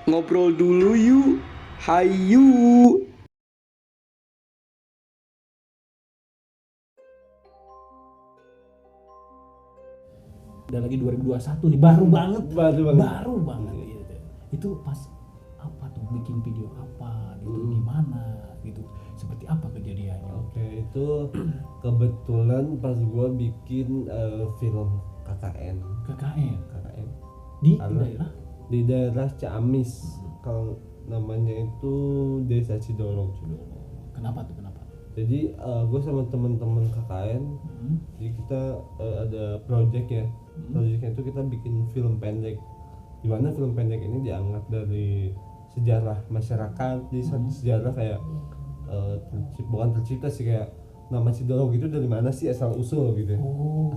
Ngobrol dulu yuk. Hayu. Udah lagi 2021 nih, baru banget. Baru banget gitu. Itu pas apa tuh, bikin video apa gitu, di mana gitu. Seperti apa kejadiannya? Oke, itu kebetulan pas gua bikin film KKN KKN di Karena daerah di daerah Ciamis. Kalau namanya itu Desa Cidolog. kenapa tuh? Jadi gue sama teman-teman KKN, jadi kita ada project ya. Projectnya itu kita bikin film pendek. Di mana film pendek ini diangkat dari sejarah masyarakat, di sejarah kayak bukan tercipta sih, kayak nama Cidolog itu dari mana sih, asal usul gitu.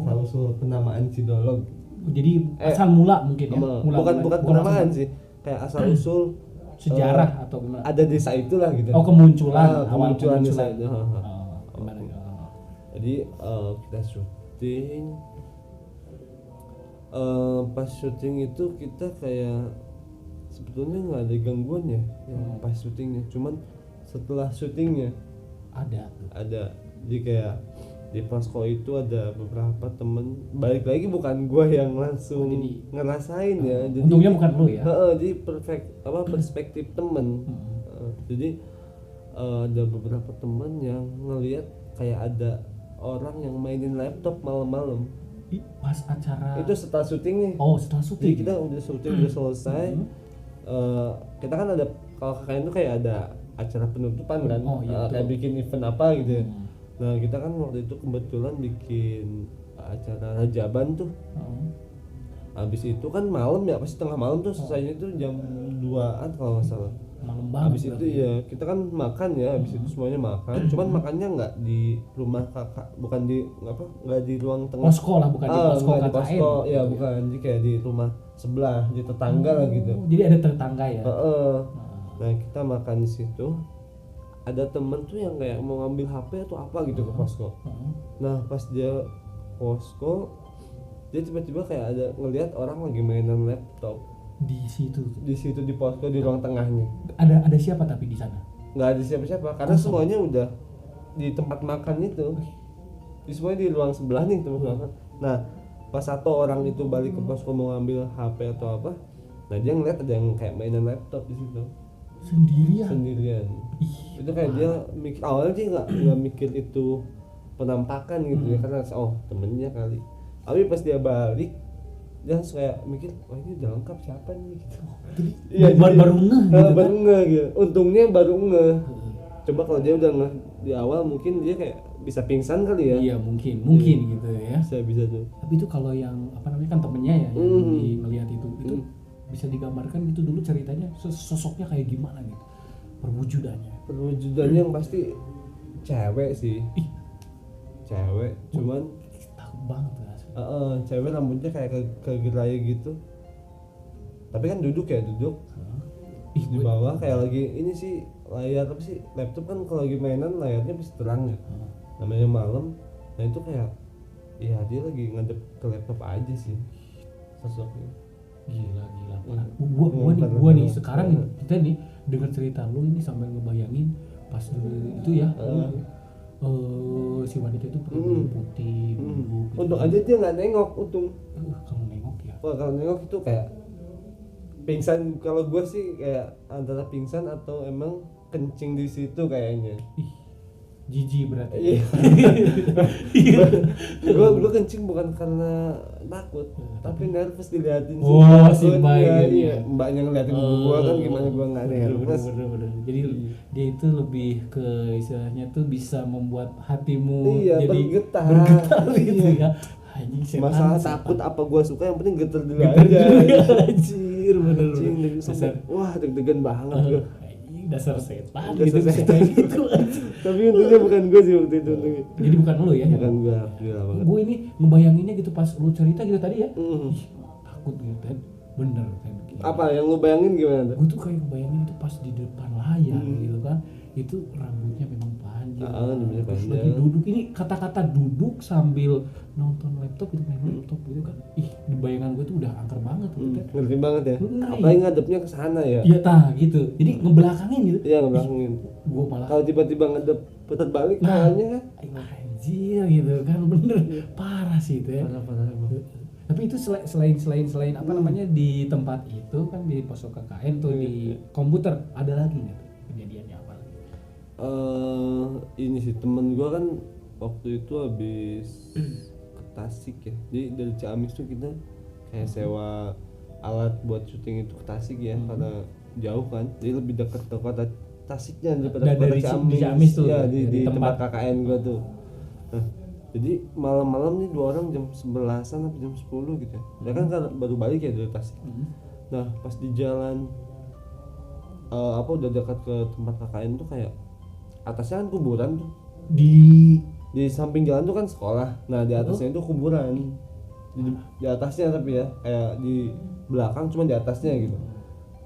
Asal usul penamaan Cidolog. Jadi asal mula mungkin ya. Bukan penamaan sih, kayak asal usul sejarah atau gimana? ada desa itulah gitu. Oh, kemunculan desa itu. Gimana? Jadi kita syuting, pas syuting itu kita kayak sebetulnya nggak ada gangguan ya yang pas syutingnya, cuman setelah syutingnya ada. Jadi kayak di posko itu ada beberapa temen, balik lagi bukan gua yang langsung ngerasain ya, jadi untungnya bukan lu ya. jadi perspektif temen. Jadi ada beberapa temen yang ngelihat kayak ada orang yang mainin laptop malam-malam. Pas acara Itu setelah syuting nih. Setelah Jadi syuting kita udah syuting udah selesai. Kita kan ada, kalau KKN itu kayak ada acara penutupan kan. Kayak bikin event apa gitu ya. Nah kita kan waktu itu kebetulan bikin acara Rajaban tuh. Habis itu kan malam ya, pasti tengah malam tuh, selesainya itu jam 2-an kalau nggak salah. malam banget. Habis itu ya kita kan makan ya, habis itu semuanya makan. Cuman makannya nggak di rumah kakak, bukan di nggak di ruang tengah. Posko lah, bukan di posko Bukan di KKN. posko, ya bukan, jadi kayak di rumah sebelah, di tetangga lah gitu. Jadi ada tetangga ya. Nah kita makan di situ. Ada temen tuh yang kayak mau ngambil HP atau apa gitu ke posko. Nah pas dia posko, dia tiba-tiba kayak ada ngelihat orang lagi mainan laptop Di situ di posko, di ruang tengahnya. ada siapa tapi di sana? Nggak ada siapa-siapa karena semuanya udah di tempat makan itu. Semuanya di ruang sebelah nih tempat makan. Nah pas satu orang itu balik ke posko mau ngambil HP atau apa, nah dia ngeliat ada yang kayak mainan laptop di situ sendirian. Itu kayak dia mikir, awalnya sih nggak mikir itu penampakan gitu ya, karena temennya kali. Tapi pas dia balik, dia langsung kayak mikir, wah ini udah lengkap siapa nih gitu. Iya, baru ngeh gitu. Baru ngeh gitu. Untungnya baru ngeh. Coba kalau dia udah ngeh di awal, mungkin dia kayak bisa pingsan kali ya. Iya mungkin gitu ya. Bisa tuh. Tapi itu kalau yang apa namanya kan temennya ya yang ngelihat itu bisa digambarkan gitu dulu ceritanya, sosoknya kayak gimana gitu, perwujudannya yang pasti cewek sih. Cewek, cuman takut banget asli. Cewek rambutnya kayak kegerai gitu. Tapi kan duduk di bawah kayak lagi ini sih, layar apa sih, laptop kan kalau lagi mainan layarnya bisa terang ya. Namanya malam. Nah itu kayak ya dia lagi ngadep ke laptop aja sih sosoknya. Gila gua nih sekarang kita nih dengar cerita lu ini sambil ngebayangin pas dulu itu ya. Si wanita itu pakai baju putih, duduk gitu. Untung aja dia nggak nengok, untung. Kalau nengok ya. Kalau nengok itu kayak pingsan. Kalau gue sih kayak antara pingsan atau emang kencing di situ kayaknya. Jijik berarti. Gue kencing bukan karena takut, tapi nervous diliatin si Mbak ya. Mbaknya ngeliatin gue kan, gimana gue nggak nervous. Bener. Jadi dia itu lebih ke istilahnya tuh bisa membuat hatimu jadi bergetar gitu ya. Anjing, masalah takut apa gue suka, yang penting getar dulu aja. Anjir, bener. Wah deg-degan banget gue. Dasar setan gitu. Tapi untungnya bukan gue sih waktu itu untungnya. Jadi bukan lo ya? Bukan gue, alhamdulillah banget. Gue ini ngebayanginnya gitu pas lu cerita gitu tadi ya. Takut gitu kan. Bener kan. Apa yang lu bayangin gimana tuh? Gue tuh kayak ngebayangin itu pas di depan layar gitu kan. Itu rambutnya memang panjang panjang. Durasinya Terus panjang. lagi duduk, ini kata-kata duduk sambil nonton laptop gitu, main laptop gitu kan. Ih, di bayangan gue tuh udah angker banget gitu kan. Ngerti banget ya. Ngeri. Apalagi ngadepnya ke sana ya. Iya tah gitu. Jadi ngebelakangin gitu. Iya ngebelakangin. Gue malah Kalau tiba-tiba ngedep putar balik kayaknya kan. anjir gitu kan, bener parah sih itu ya. Parah emang. Tapi itu selain apa namanya di tempat itu kan di pos KKN tuh di komputer ada lagi nggak tuh kejadiannya apa lagi? Ini sih temen gua kan waktu itu habis ke Tasik ya. Jadi dari Ciamis tuh kita kayak sewa alat buat syuting itu ke Tasik ya, karena jauh kan. Jadi lebih dekat ke kota Tasiknya daripada kota Dari Ciamis. Ciamis tuh, ya, dari di tempat tempat. KKN gua tuh. Nah, jadi malam-malam nih dua orang jam 11-an sampai jam 10 gitu ya. Dia kan baru balik ya dari Tasik. Nah, pas di jalan udah dekat ke tempat KKN tuh kayak atasnya kan kuburan tuh. Di samping jalan tuh kan sekolah. Nah, di atasnya itu kuburan. Di atasnya tapi ya kayak di belakang cuma di atasnya gitu.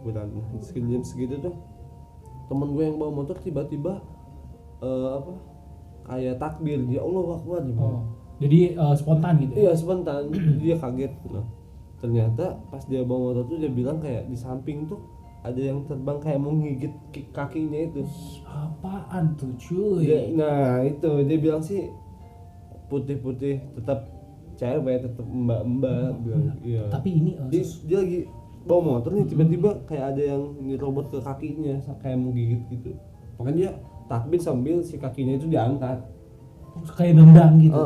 Kuburan. Nah, jam segitu tuh temen gue yang bawa motor tiba-tiba kayak takbir, ya Allah Akbar gitu. Oh, jadi spontan gitu. Iya spontan. Dia kaget. Nah, ternyata pas dia bawa motor tuh dia bilang kayak di samping tuh ada yang terbang kayak mau ngigit kakinya itu. Apaan tuh cuy? Nah itu dia bilang sih putih-putih tetap cewek, tetap mbak-mbak bilang. Iya. Tapi ini Dia lagi bawa motor nih tiba-tiba kayak ada yang nyerobot ke kakinya kayak mau gigit gitu. Makanya dia takbir sambil si kakinya itu diangkat. kayak nendang gitu.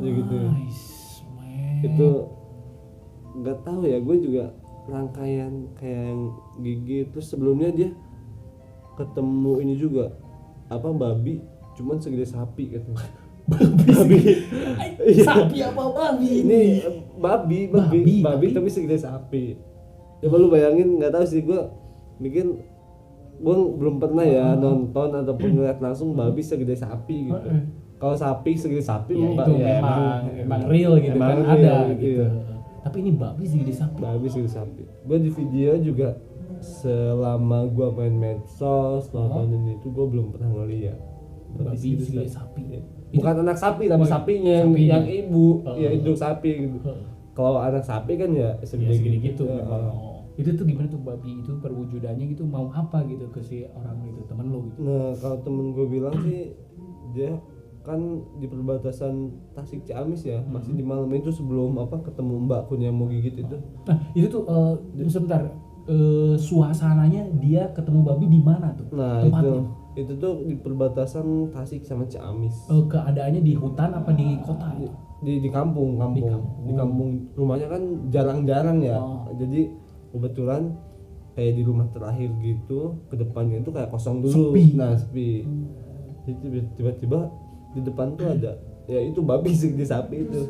Ya gitu. Nice, man. Itu nggak tahu ya, gue juga rangkaian kayak yang gigit. Terus sebelumnya dia ketemu ini juga babi cuman segede sapi katanya. Babi. Sapi apa babi Ini babi tapi segede sapi. Coba lu bayangin, nggak tahu sih gue bikin, gue belum pernah ya nonton ataupun ngeliat langsung babi segede sapi gitu. Kalau sapi segede sapi Ya, itu memang real gitu emang kan, real, ada gitu. iya. Tapi ini babi sih di sapi. Babi segede sapi. Gue di video juga selama gue main medsos nontonin itu gue belum pernah ngeliat Babi segede sapi. Bukan anak sapi tapi sapinya yang ibu ya induk sapi gitu. Kalau anak sapi kan ya segede gitu. Ya, Memang. Itu tuh gimana tuh babi itu perwujudannya gitu, mau apa gitu ke si orang itu, temen lo gitu. Nah kalau temen gue bilang sih dia kan di perbatasan Tasik Ciamis ya, masih di malam itu sebelum ketemu Mbak Kun yang mau gigit itu. Nah itu tuh sebentar, suasananya dia ketemu babi di mana tuh? Nah tempatnya? itu tuh di perbatasan Tasik sama Ciamis. Keadaannya di hutan apa di kota? Di kampung. Di kampung rumahnya kan jarang-jarang ya. Jadi kebetulan kayak di rumah terakhir gitu, ke depannya itu kayak kosong dulu. Sepi. Jadi tiba-tiba di depan tuh ada ya itu babi segede sapi itu.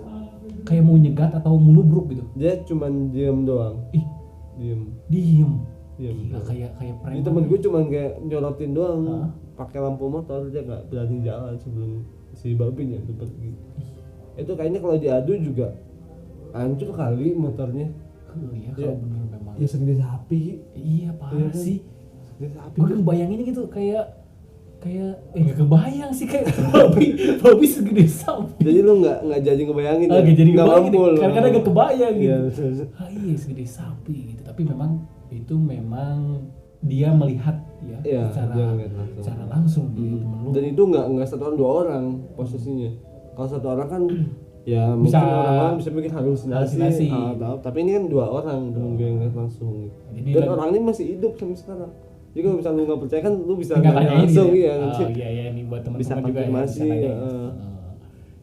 Kayak mau nyegat atau mau nubruk gitu. Dia cuman diem doang. Diem. Gila, kayak preman. Ini temen gue cuman kayak nyorotin doang, pakai lampu motor, dia nggak berani jalan sebelum si babinya itu pergi. Itu kayaknya kalau diadu juga hancur kali motornya. Iya kalau bener memang. Ya segede sapi. Iya parah kan? sih. Segede sapi. Gue ngebayanginnya gitu kayak nggak kebayang sih kayak babi segede sapi. Jadi lu nggak jadi ngebayangin ya? Nggak jadi Nggak ngebayangin. mampu lu. Kadang-kadang nggak kebayang gitu. Iya, Iya segede sapi gitu. Tapi memang itu dia melihat ya Iya, secara dia ngeliat langsung. secara langsung gitu temen lu. Dan itu nggak satu orang dua orang posisinya. Kalau satu orang kan ya Bisa- mungkin orang-orang bisa mikir halusinasi. Halusinasi. Tapi ini kan dua orang temen gue yang ngeliat langsung. Jadi Dan orang ini masih hidup sampai sekarang. Jadi kalau misalnya lu nggak percaya kan lu bisa Nggak nanya tanyain langsung gitu ya. Oh iya ini buat Bisa teman-teman juga konfirmasi, ya. Bisa ya. nanya.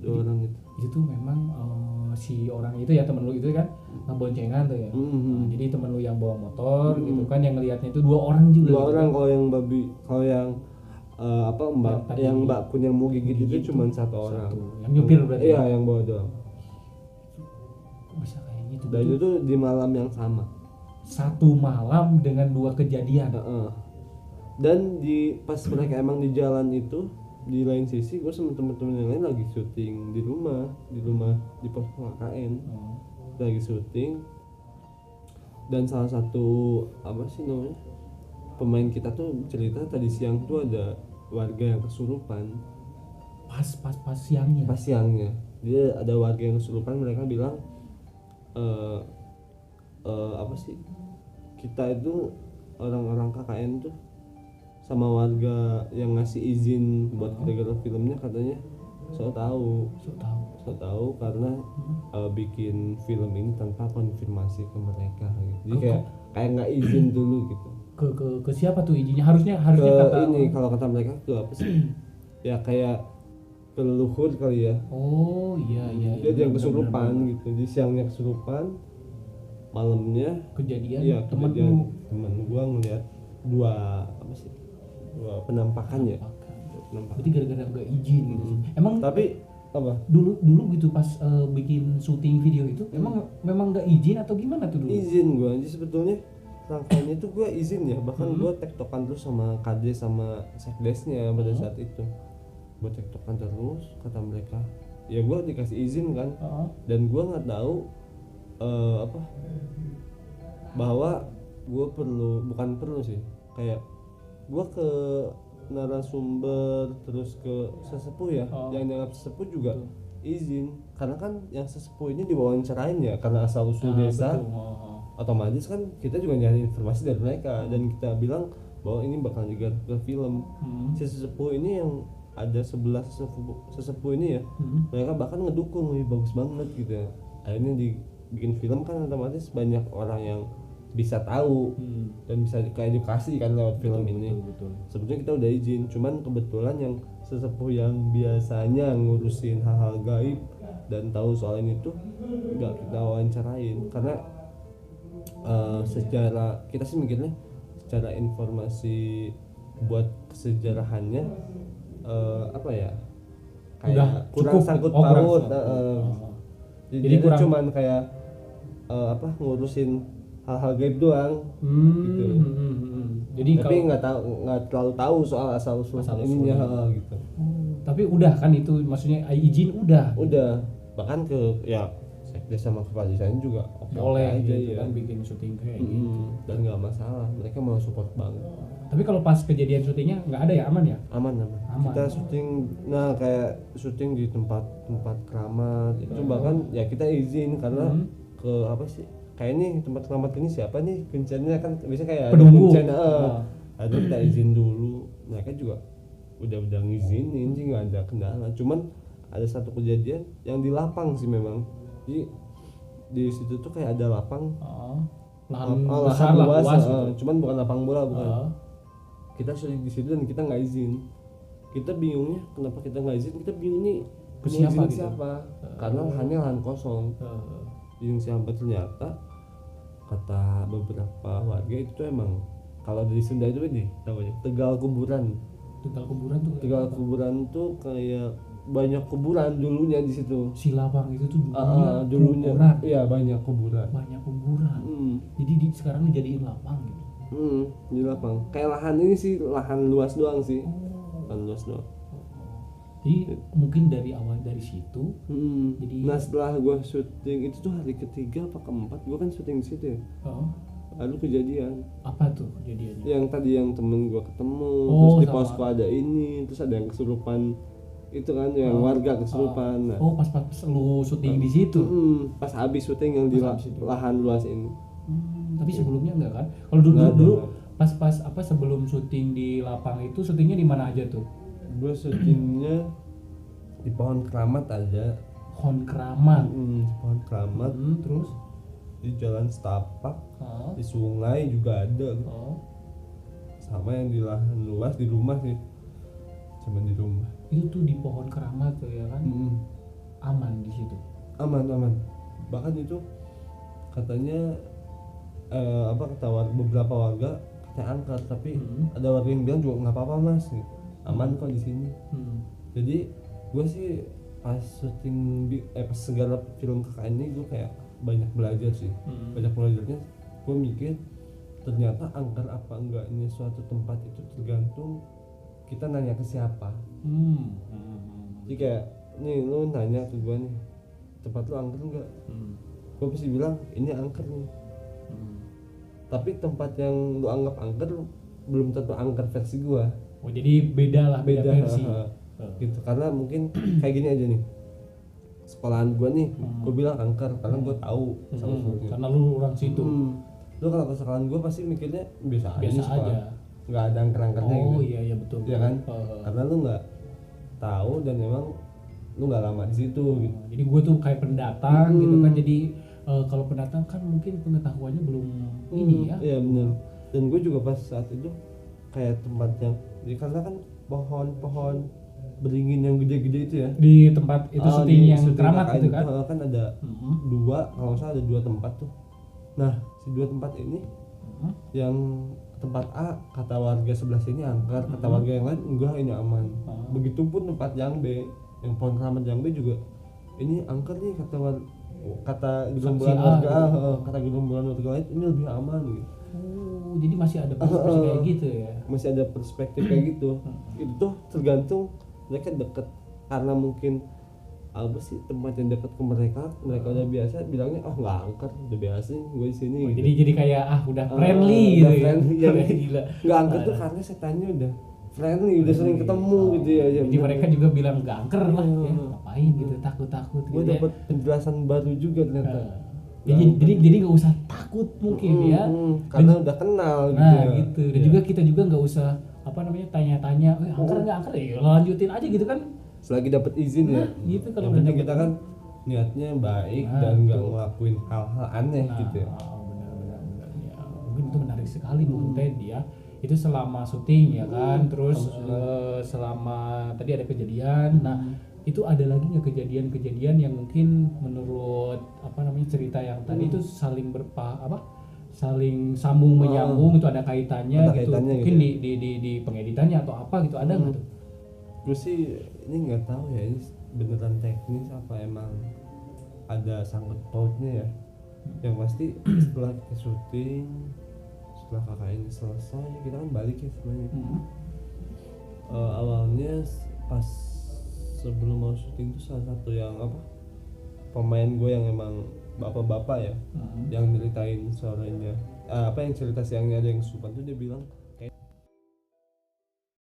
Dua orang itu. Itu tuh memang si orang itu ya, temen lu itu kan ngeboncengan tuh ya. Nah, jadi temen lu yang bawa motor gitu kan, yang ngelihatnya itu dua orang juga. Dua gitu. orang. Kalau yang babi, kalau yang Yang tadi- yang Mbak Kun yang mau gigit itu Gigit cuma tuh satu orang. Yang nyupir berarti. Iya, yang bawa doang. Kok bisa kayak gitu? Dan itu tuh di malam yang sama. Satu malam dengan dua kejadian. Dan pas mereka emang di jalan itu, di lain sisi gue sama temen-temen yang lain lagi syuting di rumah di pos KKN. Lagi syuting. Dan salah satu pemain kita tuh cerita tadi siang tuh ada warga yang kesurupan Pas siangnya. pas siangnya. Dia ada warga yang kesurupan, mereka bilang apa sih, kita itu orang-orang KKN tuh sama warga yang ngasih izin buat kita garap filmnya katanya so tahu karena bikin film ini tanpa konfirmasi ke mereka gitu. Jadi kayak nggak izin dulu gitu. Ke siapa tuh izinnya? Harusnya Ke kata ini kalau kata mereka ke apa sih? Ya kayak ke leluhur kali ya. Oh iya. Dia yang kesurupan gitu. Di siangnya kesurupan, malamnya kejadian. Iya, temen gua ngeliat dua penampakan ya. Berarti gara-gara nggak izin gitu. Emang Tapi apa? Dulu gitu pas bikin syuting video itu memang nggak izin atau gimana tuh dulu? Izin gua. Jadi sebetulnya rangkaiannya itu gua izin ya. Bahkan gua tektokan terus sama Kades sama sekdesnya pada saat itu. Gua tektokan terus, kata mereka. Ya gua dikasih izin kan. Dan gua nggak tahu bahwa gue bukan perlu sih, kayak gue ke narasumber terus ke sesepuh ya, yang dianggap sesepuh juga izin, karena kan yang sesepuh ini diwawancarain ya karena asal usul desa. Otomatis kan kita juga nyari informasi dari mereka dan kita bilang bahwa ini bakal digarap ke film. Si sesepuh ini yang ada 11 sesepuh ini ya, mereka bahkan ngedukung, wih bagus banget gitu ya. Akhirnya dibikin film kan otomatis banyak orang yang bisa tahu dan bisa keedukasi kan lewat film ini. Betul. Sebetulnya kita udah izin, cuman kebetulan yang sesepuh yang biasanya ngurusin hal-hal gaib dan tahu soal ini tuh nggak kita wawancarain karena secara kita sih mikirnya secara informasi buat kesejarahannya apa ya, kayak Udah kurang cukup. sangkut Kurang paut. sangkut. Jadi Jadi kurang cuman kayak ngurusin hal-hal gaib doang gitu. Jadi Tapi kalau nggak terlalu tahu soal asal usul ininya gitu. tapi udah kan itu maksudnya izin udah Bahkan ke ya sekdes sama kepala desanya juga boleh aja gitu ya. kan bikin syuting kayak gitu. Dan nggak masalah, mereka mau support banget. Tapi kalau pas kejadian syutingnya nggak ada ya, aman ya? Aman. Kita syuting, kayak syuting di tempat keramat itu bahkan ya kita izin karena ke apa sih, kayak ini tempat keramat ini siapa nih kencennya kan biasanya kayak Penunggu. ada kencen, ada kita izin dulu, mereka juga udah ngizinin sih, nggak ada kendala. Cuman ada satu kejadian yang di lapang sih memang, jadi di situ tuh kayak ada lapang, Lahan lahan lah, luas, luas gitu. cuman bukan lapang bola, bukan. Kita syuting di situ dan kita nggak izin. Kita bingungnya kenapa kita nggak izin, kita bingung nih Ke siapa gitu? Karena lahannya lahan kosong. Izin siapa, ternyata kata beberapa warga itu tuh emang kalau dari Sunda itu ini namanya Tegal Kuburan. Tegal Kuburan tuh kayak banyak kuburan dulunya di situ. Si lapang itu tuh Dulunya kuburan. iya banyak kuburan. Jadi sekarang dijadiin lapang gitu. Di lapang. Kayak lahan ini sih lahan luas doang sih. Lahan luas doang. Jadi mungkin dari awal dari situ. Jadi Nah setelah gue syuting itu tuh hari ketiga apa keempat, gue kan syuting di situ ya. Lalu kejadian. Apa tuh kejadiannya? Yang tadi yang temen gue ketemu, terus di posko ada ini, terus ada yang kesurupan itu kan, yang warga kesurupan. Nah, pas lu syuting di situ. Pas habis syuting yang di lahan luas ini. Tapi sebelumnya enggak kan? Kalau dulu pas apa sebelum syuting di lapang itu syutingnya di mana aja tuh? Gue syutingnya di pohon keramat aja. Pohon keramat. Di pohon keramat. Terus di jalan setapak, di sungai juga ada. Sama yang di lahan luas di rumah sih. Cuman di rumah. Itu tuh di pohon keramat tuh ya kan? Aman di situ. Aman. Bahkan itu katanya kata beberapa warga katanya angker, tapi ada warga yang bilang juga nggak apa-apa mas, gitu. Aman kok di sini. Jadi gue sih pas syuting pas segala film KKN ini gue kayak banyak belajar sih. Banyak belajarnya gue mikir ternyata angker apa enggaknya suatu tempat itu tergantung kita nanya ke siapa. Jadi kayak nih lu nanya ke gue nih, tempat lu angker enggak? Gue pasti bilang ini angker nih. Tapi tempat yang lu anggap angker belum tentu angker versi gue. Oh jadi beda versi. Gitu karena mungkin kayak gini aja nih, sekolahan gue nih gue bilang angker karena gue tahu Karena lu orang situ. Lu kalau ke sekolahan gue pasti mikirnya biasa aja Biasa nih sekolah, aja. nggak ada angker-angkernya Oh gitu. iya betul. Ya kan? Karena lu nggak tahu dan memang lu nggak lama di situ gitu. Jadi gue tuh kayak pendatang gitu kan. Jadi kalau pendatang kan mungkin pengetahuannya belum ini ya. Iya benar. Dan gue juga pas saat itu kayak tempat yang karena kan pohon-pohon beringin yang gede-gede itu ya. Di tempat itu syuting yang Keramat gitu kan. Kan ada dua, kalau nggak salah ada 2 tempat tuh. Nah si 2 tempat ini yang tempat A kata warga sebelah sini angker, kata warga yang lain enggak ini aman. Begitupun tempat yang B, yang pohon keramat yang B juga ini angker nih kata gerombolan warga, kata gerombolan warga lain ini lebih aman gitu. Oh, jadi masih ada perspektif kayak gitu ya. Masih ada perspektif kayak gitu. Itu tuh tergantung mereka deket, karena mungkin apa sih tempat yang dekat ke mereka udah biasa bilangnya oh nggak angker, udah biasa gue di sini. Oh, gitu. jadi kayak udah friendly gitu udah ya. Friendly, ya. Gila. Nggak angker tuh karena setannya udah friendly, udah sering ketemu gitu ya. Jadi mereka juga bilang nggak angker lah ya. Ngapain gitu takut Gue gitu ya. dapet penjelasan baru juga ternyata. Jadi nggak usah takut mungkin ya. Karena udah kenal gitu. Nah ya. gitu. Dan juga kita juga nggak usah tanya-tanya, angker nggak angker ya lanjutin aja gitu kan. Selagi dapat izin ya. Gitu kalau yang udah penting dapet kita kan niatnya baik dan nggak ngelakuin hal-hal aneh gitu ya. Benar ya. Mungkin itu menarik sekali Bung Ted ya. Itu selama syuting ya kan. Terus selama tadi ada kejadian. Nah itu ada lagi nggak kejadian-kejadian yang mungkin menurut cerita yang tadi itu saling saling sambung menyambung, itu ada kaitannya ada gitu. kaitannya Mungkin gitu. di pengeditannya atau apa gitu, ada nggak tuh? Gue sih ini nggak tahu ya ini beneran teknis apa emang ada sangkut pautnya ya. Yang pasti setelah kita syuting, setelah kakak ini selesai kita kan balik ya sebenarnya. Awalnya pas sebelum mau syuting itu salah satu yang pemain gue yang emang bapak-bapak ya yang ceritain suaranya yang cerita siangnya ada yang supan tuh dia bilang